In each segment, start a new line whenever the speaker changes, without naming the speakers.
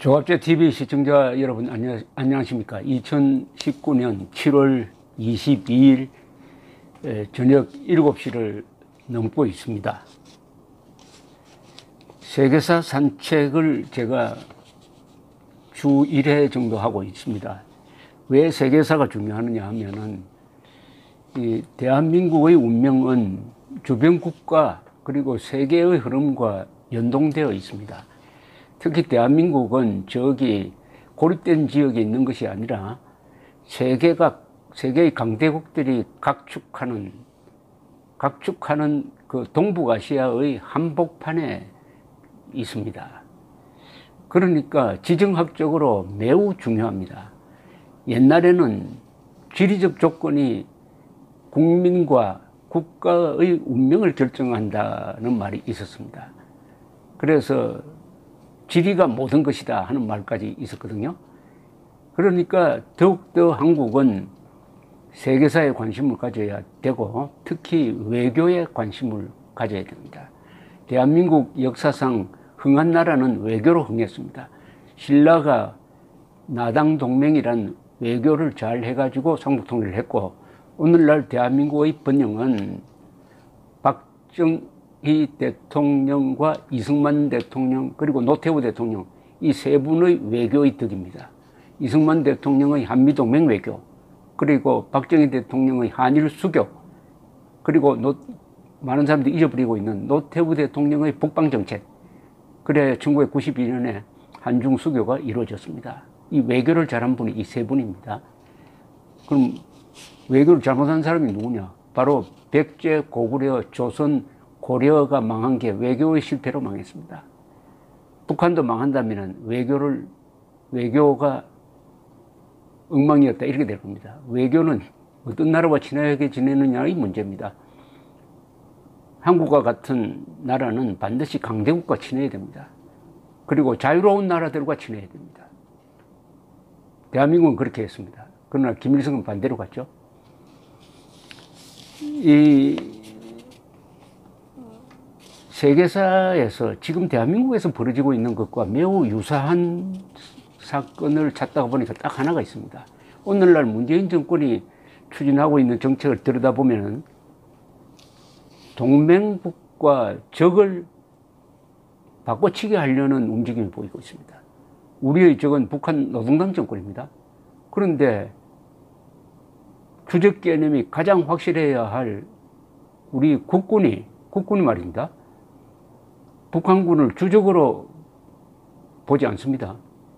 조갑제 TV 시청자 여러분 안녕하십니까? 2019년 7월 22일 저녁 7시를 넘고 있습니다. 세계사 산책을 제가 주 1회 정도 하고 있습니다. 왜 세계사가 중요하느냐 하면은 이 대한민국의 운명은 주변 국가 그리고 세계의 흐름과 연동되어 있습니다. 특히 대한민국은 저기 고립된 지역에 있는 것이 아니라 세계의 강대국들이 각축하는 그 동북아시아의 한복판에 있습니다. 그러니까 지정학적으로 매우 중요합니다. 옛날에는 지리적 조건이 국민과 국가의 운명을 결정한다는 말이 있었습니다. 그래서 지리가 모든 것이다 하는 말까지 있었거든요. 그러니까 더욱더 한국은 세계사에 관심을 가져야 되고 특히 외교에 관심을 가져야 됩니다. 대한민국 역사상 흥한 나라는 외교로 흥했습니다. 신라가 나당동맹이란 외교를 잘 해가지고 삼국통일을 했고, 오늘날 대한민국의 번영은 박정희 대통령과 이승만 대통령 그리고 노태우 대통령 이 세 분의 외교의 덕입니다. 이승만 대통령의 한미동맹 외교, 그리고 박정희 대통령의 한일 수교, 그리고 많은 사람들이 잊어버리고 있는 노태우 대통령의 북방정책, 그래 1992년에 한중 수교가 이루어졌습니다. 이 외교를 잘한 분이 이 세 분입니다. 그럼 외교를 잘못한 사람이 누구냐? 바로 백제, 고구려, 조선, 고려가 망한 게 외교의 실패로 망했습니다. 북한도 망한다면 외교가 엉망이었다 이렇게 될 겁니다. 외교는 어떤 나라와 친하게 지내느냐의 문제입니다. 한국과 같은 나라는 반드시 강대국과 친해야 됩니다. 그리고 자유로운 나라들과 친해야 됩니다. 대한민국은 그렇게 했습니다. 그러나 김일성은 반대로 갔죠. 이 세계사에서 지금 대한민국에서 벌어지고 있는 것과 매우 유사한 사건을 찾다가 보니까 딱 하나가 있습니다. 오늘날 문재인 정권이 추진하고 있는 정책을 들여다보면 동맹국과 적을 바꿔치기 하려는 움직임이 보이고 있습니다. 우리의 적은 북한 노동당 정권입니다. 그런데 주적 개념이 가장 확실해야 할 우리 국군이 말입니다. 북한군을 주적으로 보지 않습니다.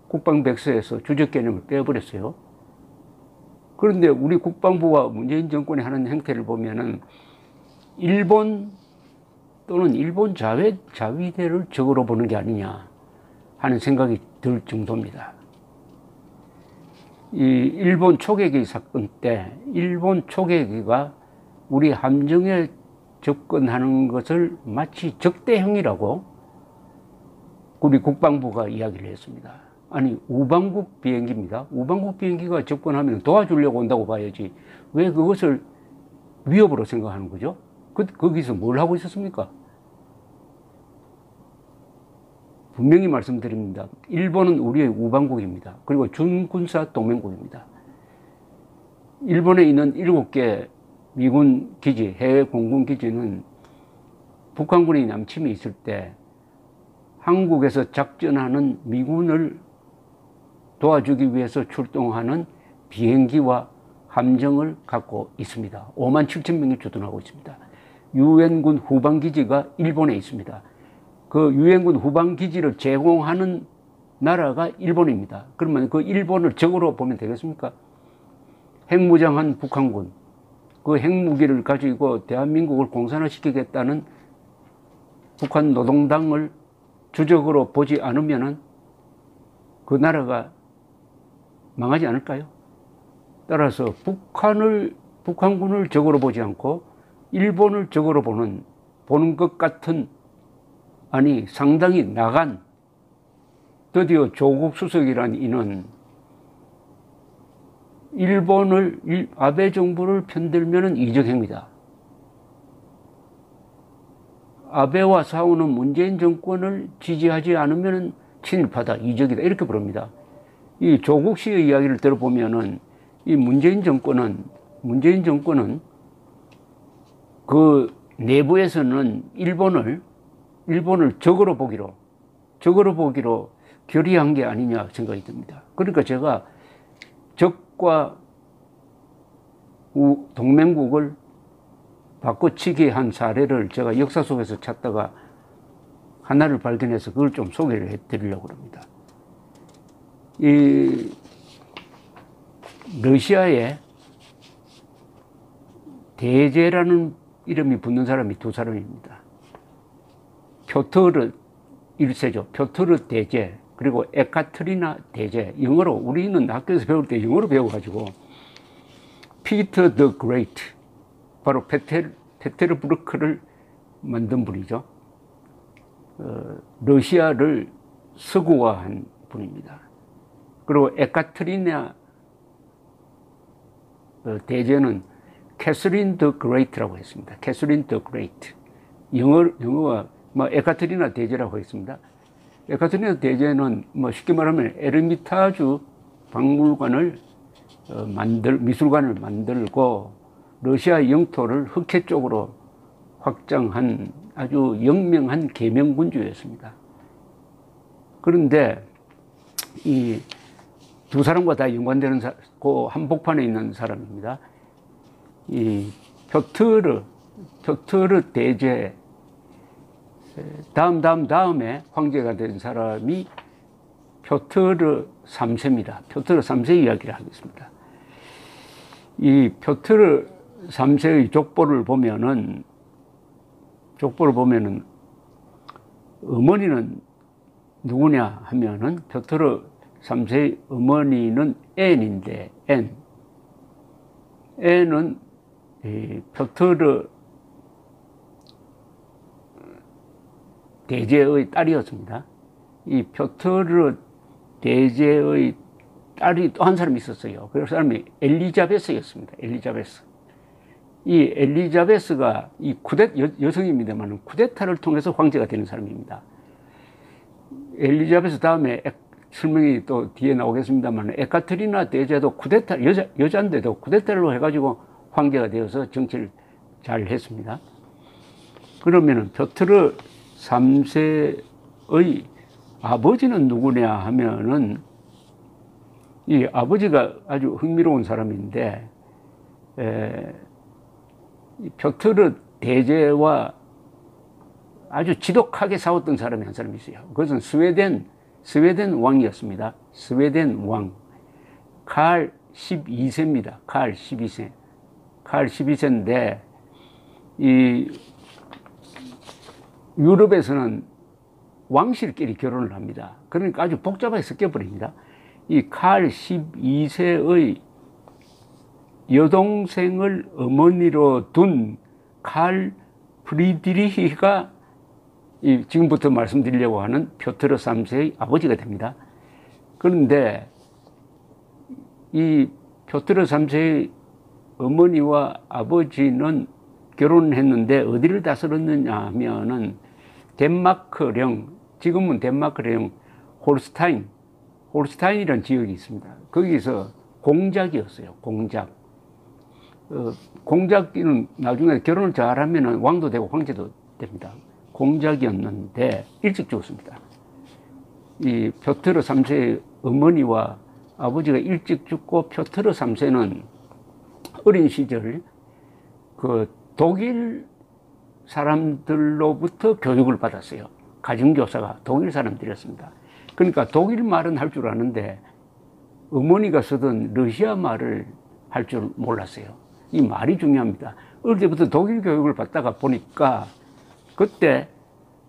국방백서에서 주적 개념을 빼버렸어요. 그런데 우리 국방부와 문재인 정권이 하는 행태를 보면은 일본 또는 일본 자위대를 적으로 보는 게 아니냐 하는 생각이 들 정도입니다. 이 일본 초계기 사건 때 일본 초계기가 우리 함정에 접근하는 것을 마치 적대행위라고 우리 국방부가 이야기를 했습니다. 아니, 우방국 비행기입니다. 우방국 비행기가 접근하면 도와주려고 온다고 봐야지 왜 그것을 위협으로 생각하는 거죠? 거기서 뭘 하고 있었습니까? 분명히 말씀드립니다. 일본은 우리의 우방국입니다. 그리고 준군사 동맹국입니다. 일본에 있는 7개 미군 기지, 해외 공군 기지는 북한군이 남침이 있을 때 한국에서 작전하는 미군을 도와주기 위해서 출동하는 비행기와 함정을 갖고 있습니다. 5만 7천 명이 주둔하고 있습니다. 유엔군 후방기지가 일본에 있습니다. 그 유엔군 후방기지를 제공하는 나라가 일본입니다. 그러면 그 일본을 적으로 보면 되겠습니까? 핵무장한 북한군, 그 핵무기를 가지고 대한민국을 공산화시키겠다는 북한 노동당을 주적으로 보지 않으면은 그 나라가 망하지 않을까요? 따라서 북한군을 적으로 보지 않고 일본을 적으로 보는 것 같은, 아니 상당히 나간, 드디어 조국 수석이라는 이는 아베 정부를 편들면은 이적행위다. 아베와 싸우는 문재인 정권을 지지하지 않으면 친일파다, 이적이다 이렇게 부릅니다. 이 조국 씨의 이야기를 들어보면은 이 문재인 정권은 그 내부에서는 일본을 적으로 보기로 결의한 게 아니냐 생각이 듭니다. 그러니까 제가 적과 동맹국을 바꿔치기 한 사례를 제가 역사 속에서 찾다가 하나를 발견해서 그걸 좀 소개를 해드리려고 합니다. 이 러시아에 대제라는 이름이 붙는 사람이 두 사람입니다. 표터르 1세죠. 표터르 대제, 그리고 에카테리나 대제. 영어로, 우리는 학교에서 배울 때 영어로 배워가지고 피터 더 그레이트, 바로 페테르부르크를 만든 분이죠. 러시아를 서구화한 분입니다. 그리고 에카테리나 대제는 캐서린 더 그레이트라고 했습니다. 캐서린 더 그레이트. 영어가 뭐 에카테리나 대제라고 했습니다. 에카테리나 대제는 뭐 쉽게 말하면 에르미타주 박물관을 미술관을 만들고 러시아 영토를 흑해 쪽으로 확장한 아주 영명한 계명군주였습니다. 그런데 이 두 사람과 다 연관되는 그 한복판에 있는 사람입니다. 이 표터르 대제 다음에 황제가 된 사람이 표터르 3세입니다. 표터르 3세 이야기를 하겠습니다. 이 표터르 3세의 족보를 보면은 어머니는 누구냐 하면은 표터르 3세의 어머니는 앤인데, 앤은 표터르 대제의 딸이었습니다. 이 표터르 대제의 딸이 또 한 사람이 있었어요. 그 사람이 엘리자베스였습니다. 엘리자베스. 이 엘리자베스가 여성입니다만 쿠데타를 통해서 황제가 되는 사람입니다. 엘리자베스 다음에 설명이 또 뒤에 나오겠습니다만 에카테리나 대제도 여자인데도 쿠데타로 해가지고 황제가 되어서 정치를 잘 했습니다. 그러면은 표터르 3세의 아버지는 누구냐 하면은 이 아버지가 아주 흥미로운 사람인데 표터르 대제와 아주 지독하게 싸웠던 사람이 한 사람이 있어요. 그것은 스웨덴 왕이었습니다. 스웨덴 왕 칼 12세입니다. 칼 12세인데 이 유럽에서는 왕실끼리 결혼을 합니다. 그러니까 아주 복잡하게 섞여버립니다. 이 칼 12세의 여동생을 어머니로 둔 칼 프리드리히가 지금부터 말씀드리려고 하는 표터르 3세의 아버지가 됩니다. 그런데 이 표터르 3세의 어머니와 아버지는 결혼했는데 어디를 다스렸느냐 하면은 덴마크령, 지금은 덴마크령 홀스타인이라는 지역이 있습니다. 거기서 공작이었어요. 공작이는 나중에 결혼을 잘하면 왕도 되고 황제도 됩니다. 공작이었는데 일찍 죽었습니다. 이 표터르 3세의 어머니와 아버지가 일찍 죽고 표터르 3세는 어린 시절 그 독일 사람들로부터 교육을 받았어요. 가정교사가 독일 사람들이었습니다. 그러니까 독일 말은 할 줄 아는데 어머니가 쓰던 러시아 말을 할 줄 몰랐어요. 이 말이 중요합니다. 어릴 때부터 독일 교육을 받다가 보니까 그때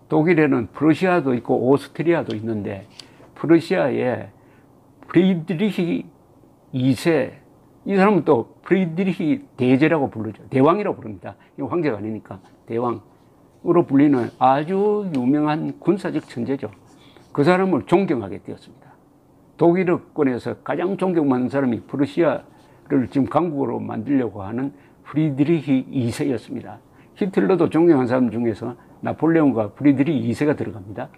독일에는 프러시아도 있고 오스트리아도 있는데 프러시아에 프리드리히 2세, 이 사람은 또 프리드리히 대제라고 부르죠. 대왕이라고 부릅니다. 이거 황제가 아니니까 대왕으로 불리는 아주 유명한 군사적 천재죠. 그 사람을 존경하게 되었습니다. 독일어권에서 가장 존경받는 사람이 프러시아를 지금 강국으로 만들려고 하는 프리드리히 2세였습니다. 히틀러도 존경한 사람 중에서 나폴레옹과 프리드리히 2세가 들어갑니다.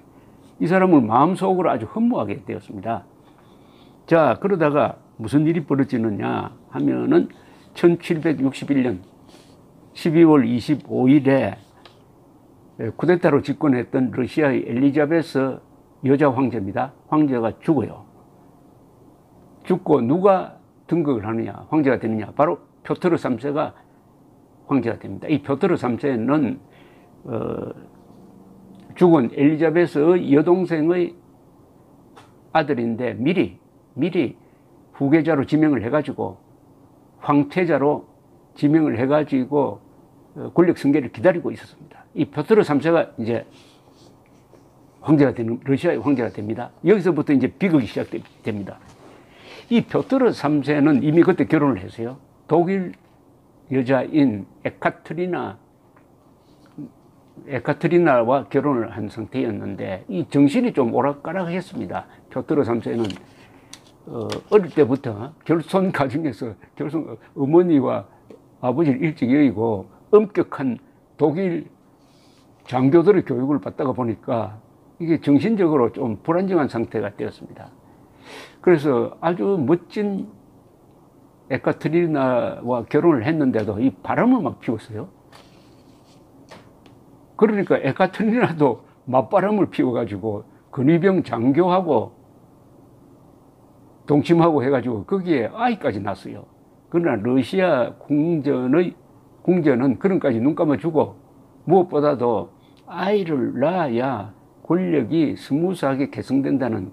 이 사람을 마음속으로 아주 흠모하게 되었습니다. 자, 그러다가 무슨 일이 벌어지느냐 하면은 1761년 12월 25일에 쿠데타로 집권했던 러시아의 엘리자베스 여자 황제입니다. 황제가 죽어요. 죽고 누가 등극을 하느냐, 황제가 되느냐, 바로 표트르 3세가 황제가 됩니다. 이 표트르 3세는 죽은 엘리자베스의 여동생의 아들인데 미리 후계자로 지명을 해가지고 황태자로 지명을 해가지고 권력 승계를 기다리고 있었습니다. 이 표트르 3세가 이제 황제가 되는, 러시아의 황제가 됩니다. 여기서부터 이제 비극이 시작됩니다. 이 표트르 3세는 이미 그때 결혼을 했어요. 독일 여자인 에카트리나와 결혼을 한 상태였는데 이 정신이 좀 오락가락했습니다. 표트르 3세는 어릴 때부터 결손 가정에서 어머니와 아버지를 일찍 여의고 엄격한 독일 장교들의 교육을 받다가 보니까 이게 정신적으로 좀 불안정한 상태가 되었습니다. 그래서 아주 멋진 에카트리나와 결혼을 했는데도 이 바람을 막 피웠어요. 그러니까 에카트리나도 맞바람을 피워가지고 근위병 장교하고 동침하고 해가지고 거기에 아이까지 낳았어요. 그러나 러시아 궁전은 그런까지 눈 감아주고 무엇보다도 아이를 낳아야 권력이 스무스하게 계승된다는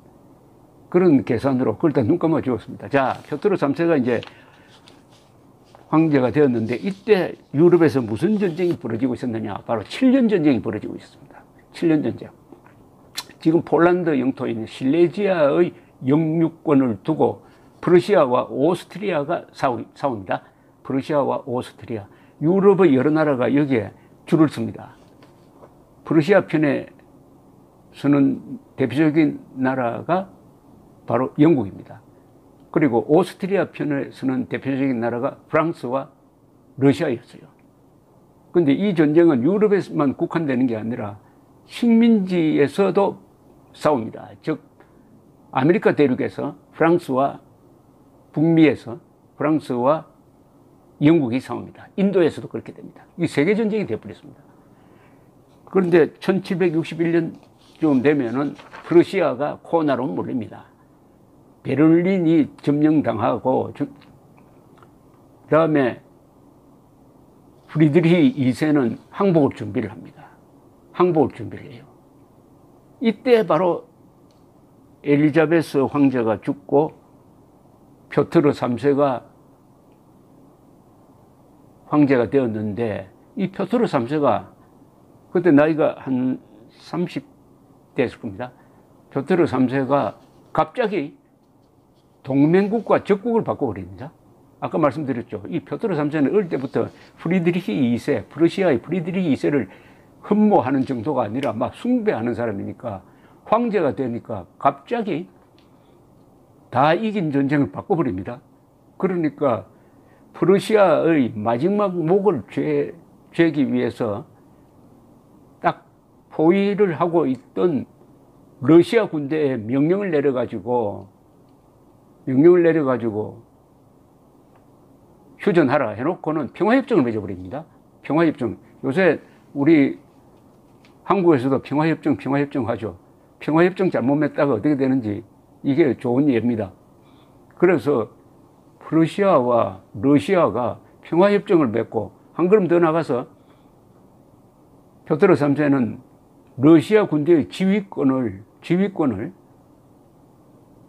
그런 계산으로 그걸 다 눈 감아 주었습니다. 자, 표트르 3세가 이제 황제가 되었는데 이때 유럽에서 무슨 전쟁이 벌어지고 있었느냐? 바로 7년 전쟁이 벌어지고 있었습니다. 7년 전쟁. 지금 폴란드 영토에 있는 실레지아의 영유권을 두고 프러시아와 오스트리아가 싸웁니다. 프러시아와 오스트리아. 유럽의 여러 나라가 여기에 줄을 섭니다. 프러시아 편에 서는 대표적인 나라가 바로 영국입니다. 그리고 오스트리아 편에 서는 대표적인 나라가 프랑스와 러시아였어요. 그런데 이 전쟁은 유럽에만 국한되는 게 아니라 식민지에서도 싸웁니다. 즉 아메리카 대륙에서 프랑스와 북미에서 프랑스와 영국이 싸웁니다. 인도에서도 그렇게 됩니다. 이 세계전쟁이 되어버렸습니다. 그런데 1761년쯤 되면은 러시아가 코나로 몰립니다. 베를린이 점령당하고 그다음에 프리드리히 2세는 항복을 준비를 합니다. 항복을 준비를 해요. 이때 바로 엘리자베스 황제가 죽고 표트르 3세가 황제가 되었는데 이 표트르 3세가 그때 나이가 한 30대였을 겁니다. 표트르 3세가 갑자기 동맹국과 적국을 바꿔버립니다. 아까 말씀드렸죠. 이 표트르 3세는 어릴 때부터 프리드리히 2세, 프러시아의 프리드리히 2세를 흠모하는 정도가 아니라 막 숭배하는 사람이니까 황제가 되니까 갑자기 다 이긴 전쟁을 바꿔버립니다. 그러니까 프러시아의 마지막 목을 죄기 위해서 딱 포위를 하고 있던 러시아 군대에 명령을 내려가지고 휴전하라 해놓고는 평화협정을 맺어버립니다. 평화협정. 요새 우리 한국에서도 평화협정 하죠. 평화협정 잘못 맺다가 어떻게 되는지 이게 좋은 예입니다. 그래서 프러시아와 러시아가 평화협정을 맺고 한 걸음 더 나가서 표트르 3세는 러시아 군대의 지휘권을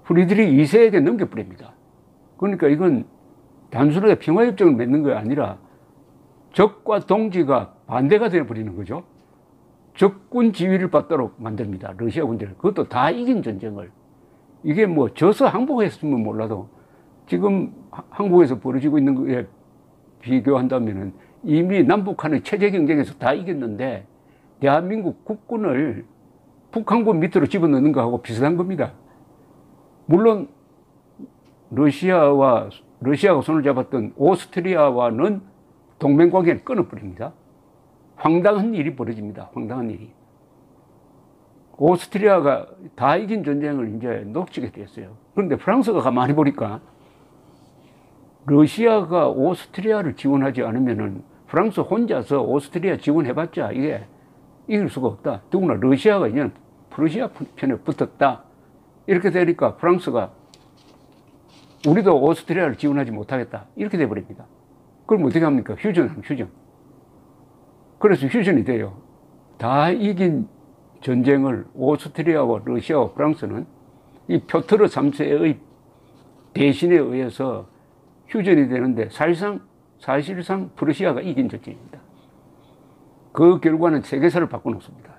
프리드리히 2세에게 넘겨버립니다. 그러니까 이건 단순하게 평화협정을 맺는 게 아니라 적과 동지가 반대가 되어버리는 거죠. 적군 지휘를 받도록 만듭니다. 러시아 군대를. 그것도 다 이긴 전쟁을. 이게 뭐 져서 항복했으면 몰라도 지금 한국에서 벌어지고 있는 거에 비교한다면은 이미 남북한의 체제 경쟁에서 다 이겼는데 대한민국 국군을 북한군 밑으로 집어넣는 거하고 비슷한 겁니다. 물론 러시아가 손을 잡았던 오스트리아와는 동맹관계를 끊어버립니다. 황당한 일이 벌어집니다. 황당한 일이. 오스트리아가 다 이긴 전쟁을 이제 놓치게 됐어요. 그런데 프랑스가 가만히 보니까 러시아가 오스트리아를 지원하지 않으면은 프랑스 혼자서 오스트리아 지원해봤자 이게 이길 수가 없다. 더구나 러시아가 이제 프러시아 편에 붙었다. 이렇게 되니까 프랑스가 우리도 오스트리아를 지원하지 못하겠다. 이렇게 돼버립니다. 그럼 어떻게 합니까? 휴전하면 휴전. 그래서 휴전이 돼요. 다 이긴 전쟁을 오스트리아와 러시아와 프랑스는 이 표트르 3세의 대신에 의해서 휴전이 되는데 사실상 프러시아가 이긴 전쟁입니다. 그 결과는 세계사를 바꿔놓습니다.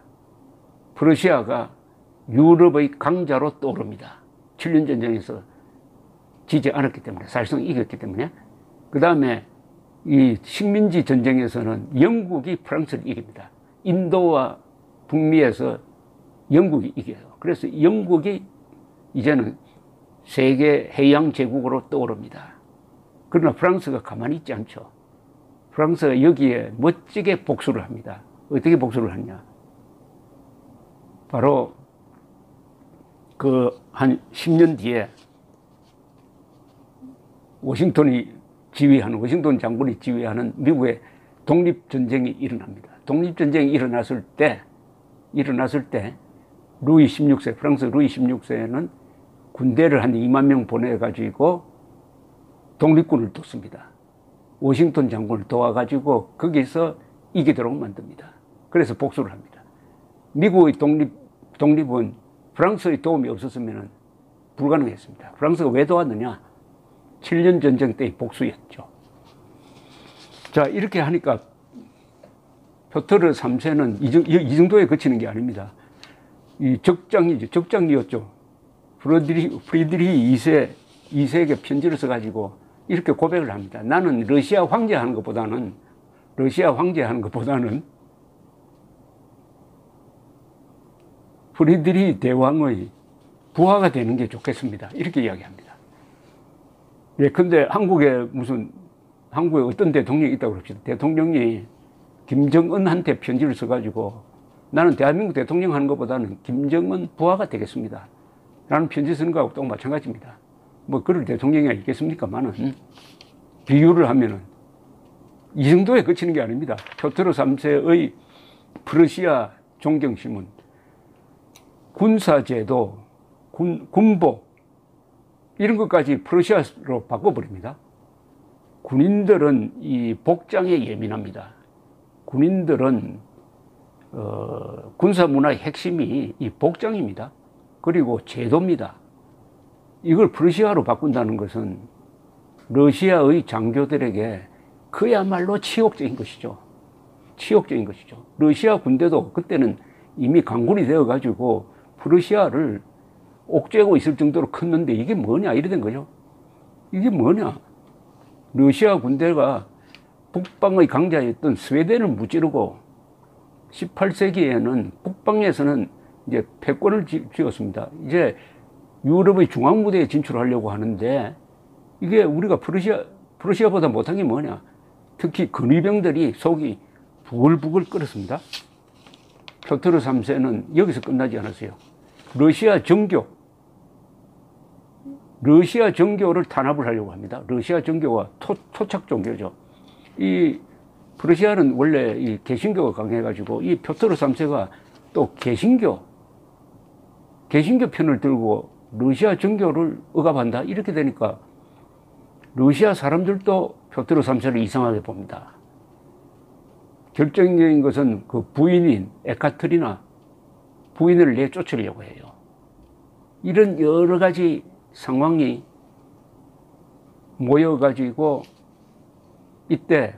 프러시아가 유럽의 강자로 떠오릅니다. 7년 전쟁에서 지지 않았기 때문에, 사실상 이겼기 때문에. 그 다음에 이 식민지 전쟁에서는 영국이 프랑스를 이깁니다. 인도와 북미에서 영국이 이겨요. 그래서 영국이 이제는 세계 해양 제국으로 떠오릅니다. 그러나 프랑스가 가만히 있지 않죠. 프랑스가 여기에 멋지게 복수를 합니다. 어떻게 복수를 하냐. 바로 그 한 10년 뒤에 워싱턴 장군이 지휘하는 미국의 독립전쟁이 일어납니다. 독립전쟁이 일어났을 때 루이 16세, 프랑스 루이 16세는 군대를 한 2만 명 보내가지고 독립군을 뒀습니다. 워싱턴 장군을 도와가지고 거기서 이기도록 만듭니다. 그래서 복수를 합니다. 미국의 독립은 프랑스의 도움이 없었으면 불가능했습니다. 프랑스가 왜 도왔느냐? 7년 전쟁 때의 복수였죠. 자, 이렇게 하니까 표트르 3세는 이 정도에 그치는 게 아닙니다. 이 적장이었죠. 프리드리히 2세에게 편지를 써가지고 이렇게 고백을 합니다. 나는 러시아 황제하는 것보다는 프리드리히 대왕의 부하가 되는 게 좋겠습니다. 이렇게 이야기합니다. 예, 근데 한국에 어떤 대통령이 있다고 그럽시다. 대통령이 김정은한테 편지를 써가지고 나는 대한민국 대통령 하는 것보다는 김정은 부하가 되겠습니다. 라는 편지 쓰는 거하고 또 마찬가지입니다. 뭐 그럴 대통령이 있겠습니까만은 비유를 하면은 이 정도에 그치는 게 아닙니다. 표트르 3세의 프러시아 존경심은 군사제도, 군복 이런 것까지 프러시아로 바꿔버립니다. 군인들은 이 복장에 예민합니다. 군인들은 군사 문화의 핵심이 이 복장입니다. 그리고 제도입니다. 이걸 프러시아로 바꾼다는 것은 러시아의 장교들에게 그야말로 치욕적인 것이죠. 러시아 군대도 그때는 이미 강군이 되어가지고 프러시아를 옥죄고 있을 정도로 컸는데 이게 뭐냐 이래 된 거죠. 이게 뭐냐. 러시아 군대가 북방의 강자였던 스웨덴을 무찌르고 18세기에는 북방에서는 이제 패권을 쥐었습니다. 이제 유럽의 중앙무대에 진출하려고 하는데 이게 우리가 프러시아보다 못한 게 뭐냐. 특히 근위병들이 속이 부글부글 끓었습니다. 표트르 3세는 여기서 끝나지 않았어요. 러시아 정교를 탄압을 하려고 합니다. 러시아 정교가 토착 종교죠. 이 프러시아는 원래 이 개신교가 강해가지고 이 표트르 3세가 또 개신교 편을 들고 러시아 정교를 억압한다. 이렇게 되니까 러시아 사람들도 표트르 3세를 이상하게 봅니다. 결정적인 것은 그 부인인 에카테리나 부인을 내쫓으려고 해요. 이런 여러 가지 상황이 모여가지고 이때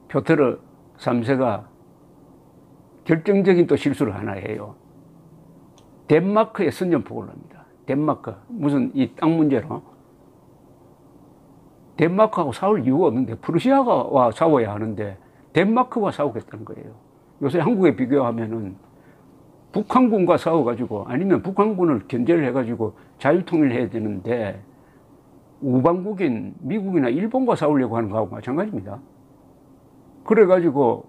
표트르 3세가 결정적인 또 실수를 하나 해요. 덴마크에 선전포고를 합니다. 덴마크 무슨 이 땅 문제로 덴마크하고 싸울 이유가 없는데 프러시아와 싸워야 하는데 덴마크와 싸우겠다는 거예요. 요새 한국에 비교하면은 북한군과 싸워가지고 아니면 북한군을 견제를 해가지고 자유통일을 해야 되는데 우방국인 미국이나 일본과 싸우려고 하는 거하고 마찬가지입니다. 그래가지고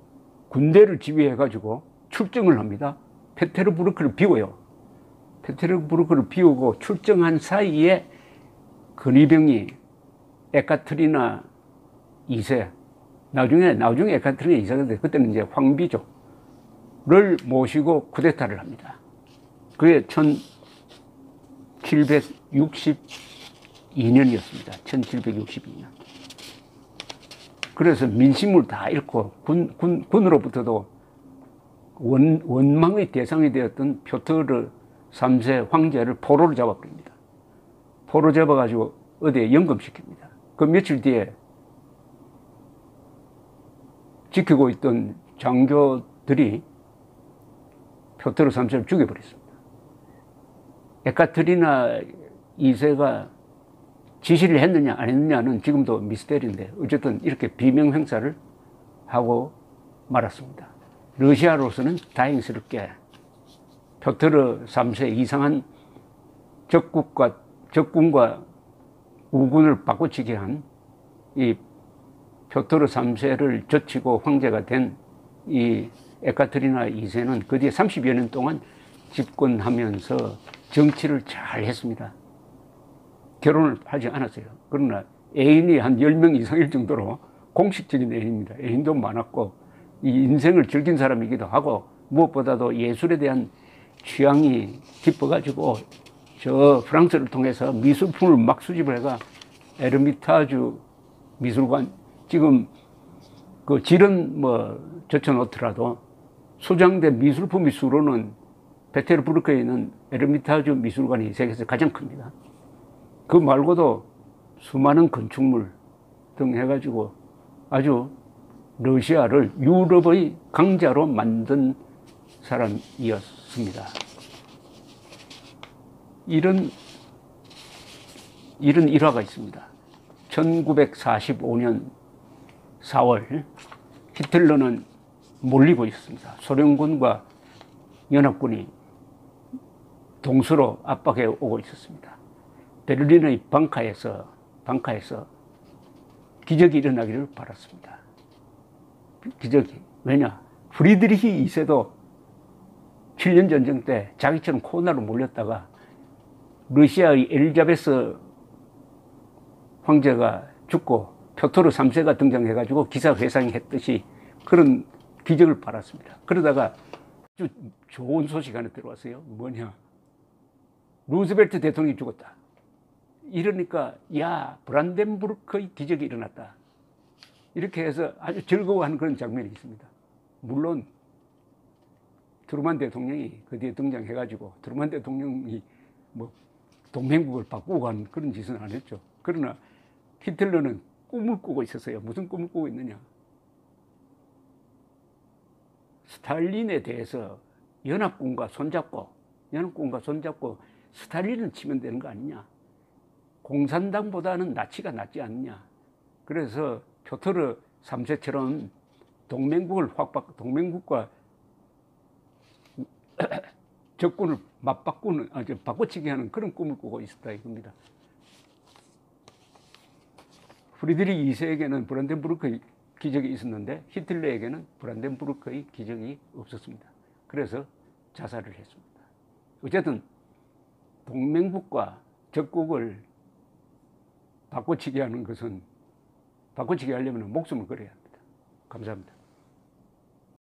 군대를 지휘해가지고 출정을 합니다. 페테르부르크를 비워요. 페테르부르크를 비우고 출정한 사이에 근위병이 에카테리나 2세, 나중에 에카테리나 2세가 돼, 그때는 이제 황비죠. 를 모시고 쿠데타를 합니다. 그게 1762년이었습니다. 1762년. 그래서 민심을 다 잃고 군으로부터도 원망의 대상이 되었던 표트르 3세 황제를 포로로 잡아버립니다. 포로 잡아가지고 어디에 연금시킵니다. 그 며칠 뒤에 지키고 있던 장교들이 표트르 3세를 죽여버렸습니다. 에카테리나 2세가 지시를 했느냐 안 했느냐는 지금도 미스테리인데 어쨌든 이렇게 비명 행사를 하고 말았습니다. 러시아로서는 다행스럽게 표트르 3세 이상한 적군과 우군을 바꿔치기 한 이 표트르 3세를 젖히고 황제가 된 이 에카테리나 2세는 그 뒤에 30여 년 동안 집권하면서 정치를 잘 했습니다. 결혼을 하지 않았어요. 그러나 애인이 한 10명 이상일 정도로 공식적인 애인입니다. 애인도 많았고 이 인생을 즐긴 사람이기도 하고 무엇보다도 예술에 대한 취향이 깊어가지고 저 프랑스를 통해서 미술품을 막 수집을 해가 에르미타주 미술관, 지금 그 질은 뭐 젖혀놓더라도 소장된 미술품의 수로는 페테르부르크에 있는 에르미타주 미술관이 세계에서 가장 큽니다. 그 말고도 수많은 건축물 등 해가지고 아주 러시아를 유럽의 강자로 만든 사람이었습니다. 이런 일화가 있습니다. 1945년 4월 히틀러는 몰리고 있습니다. 소련군과 연합군이 동서로 압박해 오고 있었습니다. 베를린의 방카에서 기적이 일어나기를 바랐습니다. 기적이. 왜냐? 프리드리히 2세도 7년 전쟁 때 자기처럼 코로나로 몰렸다가 러시아의 엘리자베스 황제가 죽고 표트르 3세가 등장해가지고 기사회상이 했듯이 그런 기적을 바랐습니다. 그러다가 아주 좋은 소식 하나 들어왔어요. 뭐냐? 루즈벨트 대통령이 죽었다. 이러니까 야, 브란덴부르크의 기적이 일어났다. 이렇게 해서 아주 즐거워하는 그런 장면이 있습니다. 물론 트루만 대통령이 그 뒤에 등장해가지고 트루만 대통령이 뭐 동맹국을 바꾸고 한 그런 짓은 안 했죠. 그러나 히틀러는 꿈을 꾸고 있었어요. 무슨 꿈을 꾸고 있느냐? 스탈린에 대해서 연합군과 손잡고 스탈린을 치면 되는 거 아니냐? 공산당보다는 나치가 낫지 않느냐? 그래서 표트르 3세처럼 동맹국과 적군을 바꿔치기 하는 그런 꿈을 꾸고 있었다 이겁니다. 프리드리히 2세에게는 브란덴부르크의 기적이 있었는데 히틀러에게는 브란덴부르크의 기적이 없었습니다. 그래서 자살을 했습니다. 어쨌든 동맹국과 적국을 바꿔치기 하는 것은 바꿔치기 하려면 목숨을 걸어야 합니다. 감사합니다.